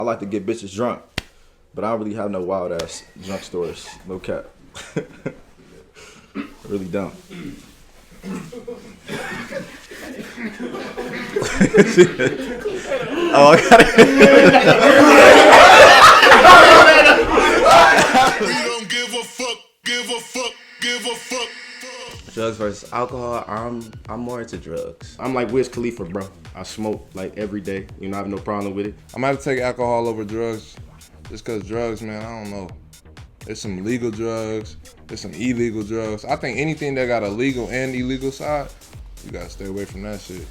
I like to get bitches drunk, but I don't really have no wild ass drunk stories. No cap. I really don't. Oh, I got it. We don't give a fuck, give a fuck, give a fuck. Drugs versus alcohol, I'm more into drugs. I'm like Wiz Khalifa, bro. I smoke like every day. You know, I have no problem with it. I'm gonna have to take alcohol over drugs, just cause drugs, man, I don't know. There's some legal drugs, there's some illegal drugs. I think anything that got a legal and illegal side, you gotta stay away from that shit.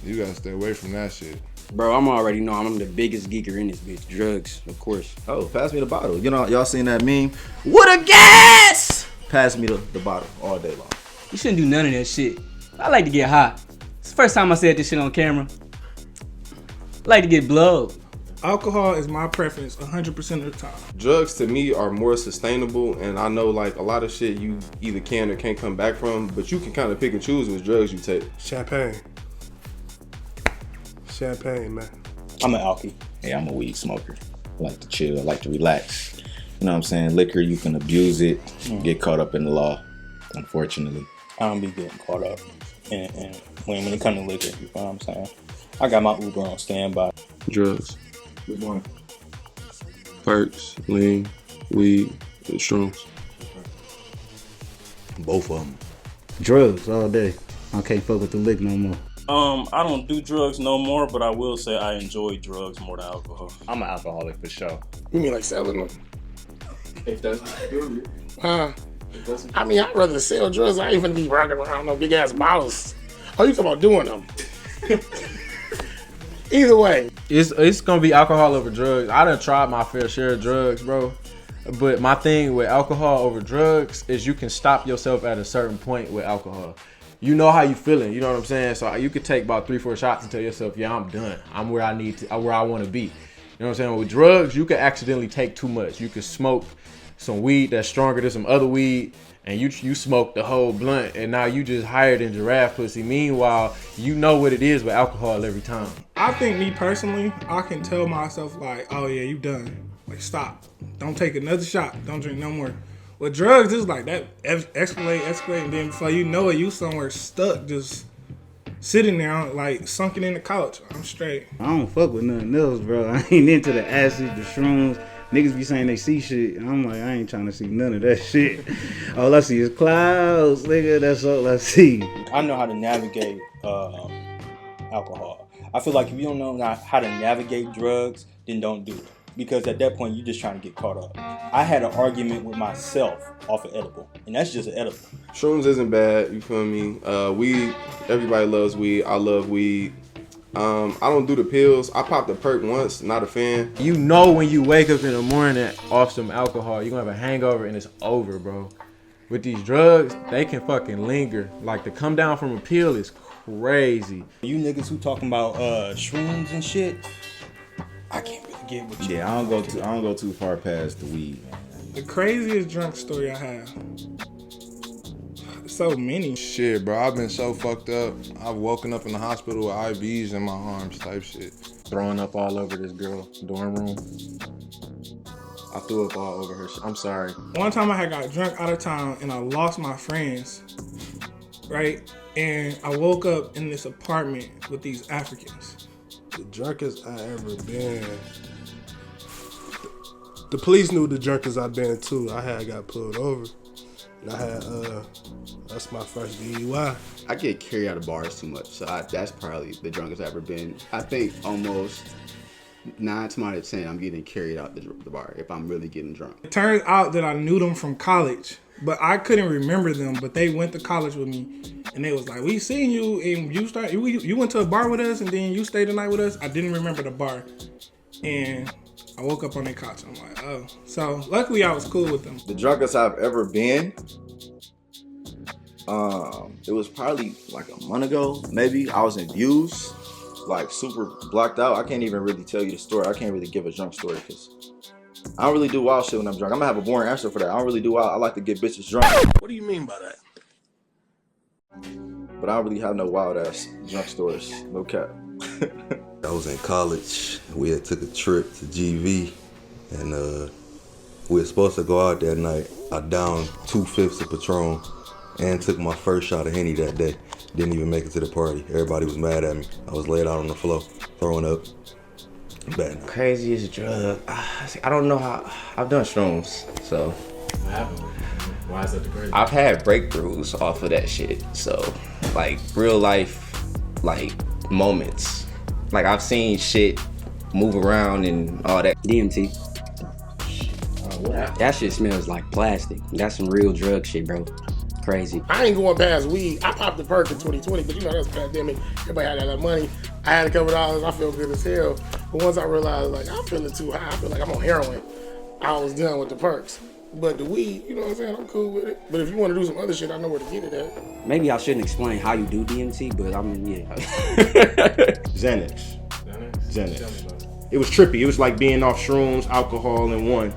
You gotta stay away from that shit. Bro, I'm already know I'm the biggest geeker in this bitch. Drugs, of course. Oh, pass me the bottle. You know, y'all seen that meme? What a gas! Pass me the bottle all day long. You shouldn't do none of that shit. I like to get hot. It's the first time I said this shit on camera. I like to get blowed. Alcohol is my preference 100% of the time. Drugs to me are more sustainable, and I know like a lot of shit you either can or can't come back from, but you can kind of pick and choose which drugs you take. Champagne, man. I'm an alky. Yeah, I'm a weed smoker. I like to chill. I like to relax. You know what I'm saying? Liquor, you can abuse it, get caught up in the law, unfortunately. I don't be getting caught up in when it comes to liquor, you know what I'm saying? I got my Uber on standby. Drugs. Which one? Perks, lean, weed, and shrooms. Both of them. Drugs all day. I can't fuck with the lick no more. I don't do drugs no more, but I will say I enjoy drugs more than alcohol. I'm an alcoholic for sure. You mean like selling them? If that's good. I mean, I'd rather sell drugs. I ain't finna be rocking around no big ass bottles. Oh, you talking about doing them? Either way. It's gonna be alcohol over drugs. I done tried my fair share of drugs, bro. But my thing with alcohol over drugs is you can stop yourself at a certain point with alcohol. You know how you feeling, you know what I'm saying? So you could take about 3-4 shots and tell yourself, yeah, I'm done. I'm where I need to, where I want to be. You know what I'm saying? With drugs, you could accidentally take too much. You could smoke some weed that's stronger than some other weed, and you smoke the whole blunt, and now you just higher than giraffe pussy. Meanwhile, you know what it is with alcohol every time. I think me personally, I can tell myself like, oh yeah, you done. Like stop. Don't take another shot. Don't drink no more. With drugs, it's like that escalate, and then before you know it, you somewhere stuck, just sitting there like sunken in the couch. I'm straight. I don't fuck with nothing else, bro. I ain't into the acid, the shrooms. Niggas be saying they see shit. I'm like, I ain't trying to see none of that shit. All I see is clouds, nigga. That's all I see. I know how to navigate alcohol. I feel like if you don't know how to navigate drugs, then don't do it. Because at that point, you're just trying to get caught up. I had an argument with myself off of edible, and that's just an edible. Shrooms isn't bad, you feel me? Weed, everybody loves weed. I love weed. I don't do the pills. I popped a perk once, not a fan. You know when you wake up in the morning off some alcohol, you're gonna have a hangover and it's over, bro. With these drugs, they can fucking linger. Like to come down from a pill is crazy. You niggas who talking about shrooms and shit, I can't really get with you. Yeah, I don't go too far past the weed. The craziest drunk story I have. So many. Shit, bro, I've been so fucked up. I've woken up in the hospital with IVs in my arms type shit. Throwing up all over this girl's dorm room. I threw up all over her. I'm sorry. One time I had got drunk out of town and I lost my friends, right? And I woke up in this apartment with these Africans. The drunkest I ever been. The police knew the drunkest I've been too. I got pulled over. And I had, that's my first DUI. I get carried out of bars too much, so that's probably the drunkest I've ever been. I think almost 9 times out of 10, I'm getting carried out the bar if I'm really getting drunk. It turns out that I knew them from college, but I couldn't remember them. But they went to college with me, and they was like, "We seen you, and you went to a bar with us, and then you stayed the night with us." I didn't remember the bar, and I woke up on their couch. I'm like, oh. So luckily, I was cool with them. The drunkest I've ever been. It was probably like a month ago, maybe. I was in Views, like super blacked out. I can't even really tell you the story. I can't really give a drunk story because I don't really do wild shit when I'm drunk. I'm gonna have a boring answer for that. I don't really do wild. I like to get bitches drunk. What do you mean by that? But I don't really have no wild ass drunk stories. No cap. I was in college. We had took a trip to GV, and we were supposed to go out that night. I downed 2/5 of Patron and took my first shot of Henny that day. Didn't even make it to the party. Everybody was mad at me. I was laid out on the floor, throwing up. Bad night. Craziest drug. I don't know how. I've done shrooms, so. Why is that the crazy? I've had breakthroughs off of that shit. So, like, real life, like, moments. Like, I've seen shit move around and all that. DMT. That shit smells like plastic. That's some real drug shit, bro. Crazy. I ain't going past weed. I popped the perk in 2020, but you know that's a pandemic. Everybody had that money. I had a couple dollars. I feel good as hell. But once I realized, like, I'm feeling too high. I feel like I'm on heroin. I was done with the perks. But the weed, you know what I'm saying? I'm cool with it. But if you want to do some other shit, I know where to get it at. Maybe I shouldn't explain how you do DMT, but I mean, yeah. Xanax. It was trippy. It was like being off shrooms, alcohol in one.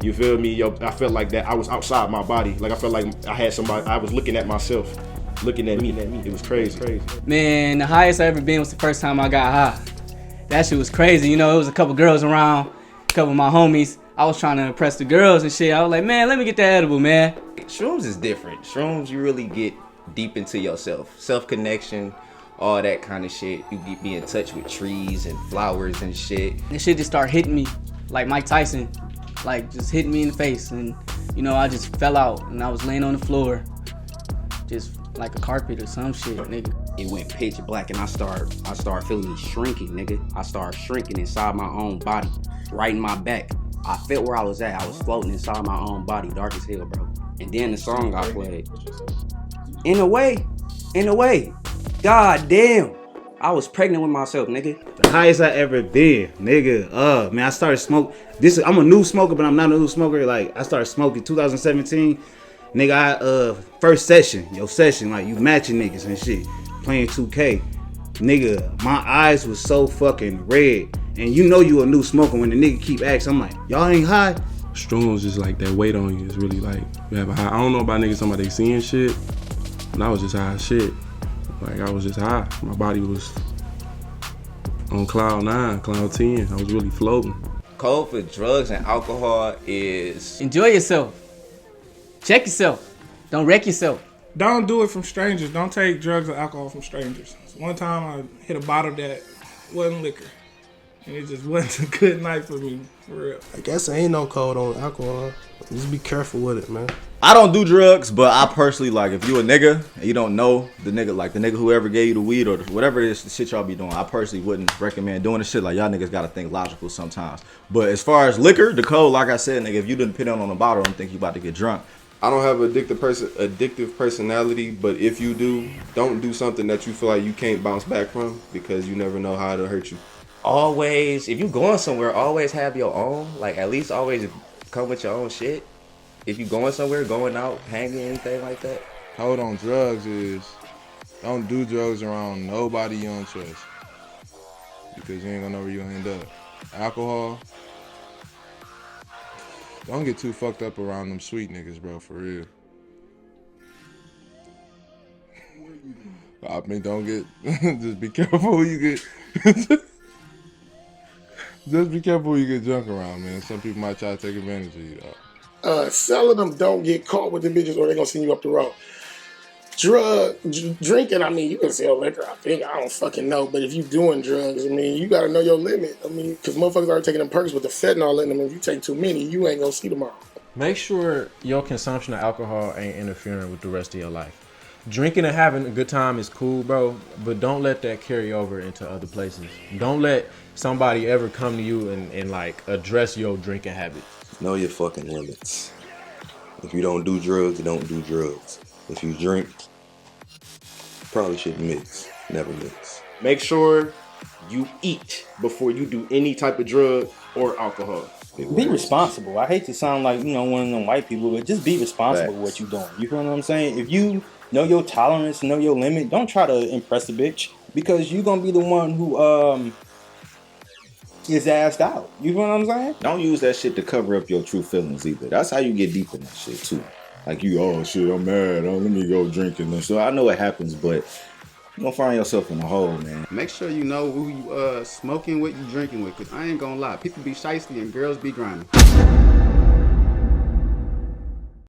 You feel me? Yo, I felt like that I was outside my body. Like I felt like I had somebody, I was looking at myself, looking at me. It was crazy. Man, the highest I ever been was the first time I got high. That shit was crazy. You know, it was a couple girls around, a couple of my homies. I was trying to impress the girls and shit. I was like, man, let me get that edible, man. Shrooms is different. Shrooms, you really get deep into yourself. Self-connection, all that kind of shit. You get be in touch with trees and flowers and shit. And shit just started hitting me like Mike Tyson. Like, just hitting me in the face. And, you know, I just fell out. And I was laying on the floor. Just like a carpet or some shit, nigga. It went pitch black and I start feeling me shrinking, nigga. I started shrinking inside my own body, right in my back. I felt where I was at. I was floating inside my own body, dark as hell, bro. And then the song I played. In a way. God damn. I was pregnant with myself, nigga. The highest I ever been, nigga. Man, I started smoke. I'm a new smoker, but I'm not a new smoker. Like, I started smoking 2017. Nigga, first session, like you matching niggas and shit, playing 2K. Nigga, my eyes was so fucking red. And you know you a new smoker when the nigga keep asking. I'm like, y'all ain't high? Shrooms is like that weight on you. It's really like you have a high. I don't know about niggas talking about they seeing shit, but I was just high as shit. Like I was just high. My body was on cloud 9, cloud 10. I was really floating. Code for drugs and alcohol is enjoy yourself. Check yourself. Don't wreck yourself. Don't do it from strangers. Don't take drugs or alcohol from strangers. One time I hit a bottle that wasn't liquor. And it just wasn't a good night for me, for real. I guess there ain't no code on alcohol. Just be careful with it, man. I don't do drugs, but I personally, like, if you a nigga and you don't know the nigga, like the nigga whoever gave you the weed or whatever it is, the shit y'all be doing, I personally wouldn't recommend doing the shit. Like, y'all niggas gotta think logical sometimes. But as far as liquor, the code, like I said, nigga, if you didn't put it on a bottle and think you about to get drunk. I don't have addictive personality, but if you do, don't do something that you feel like you can't bounce back from because you never know how it'll hurt you. Always, if you going somewhere, always have your own. Like, at least always come with your own shit. If you going somewhere, going out, hanging, anything like that. Hold on, drugs is, don't do drugs around nobody you don't trust. Because you ain't gonna know where you gonna end up. Alcohol, don't get too fucked up around them sweet niggas, bro, for real. I mean, don't get, just be careful who you get. Just be careful who you get drunk around, man. Some people might try to take advantage of you, though. Selling them don't get caught with the bitches or they gonna send you up the road. Drinking, I mean, you can sell liquor, I think. I don't fucking know. But if you doing drugs, I mean, you gotta know your limit. I mean, because motherfuckers are taking them perks with the fentanyl in them. If you take too many, you ain't gonna see tomorrow. Make sure your consumption of alcohol ain't interfering with the rest of your life. Drinking and having a good time is cool, bro, but don't let that carry over into other places. Don't let somebody ever come to you and like address your drinking habit. Know your fucking limits. If you don't do drugs, you don't do drugs. If you drink, probably shouldn't mix. Never mix. Make sure you eat before you do any type of drug or alcohol. Be responsible. I hate to sound like, you know, one of them white people, but just be responsible with what you're doing. You feel what I'm saying? If you know your tolerance, know your limit, don't try to impress the bitch because you're going to be the one who is assed out. You feel what I'm saying? Don't use that shit to cover up your true feelings either. That's how you get deep in that shit too. Like you, oh shit, I'm mad. Oh, let me go drinking. So I know it happens, but You're gonna find yourself in a hole, man. Make sure you know who you smoking with, you drinking with, cause I ain't gonna lie, people be shiesty and girls be grinding.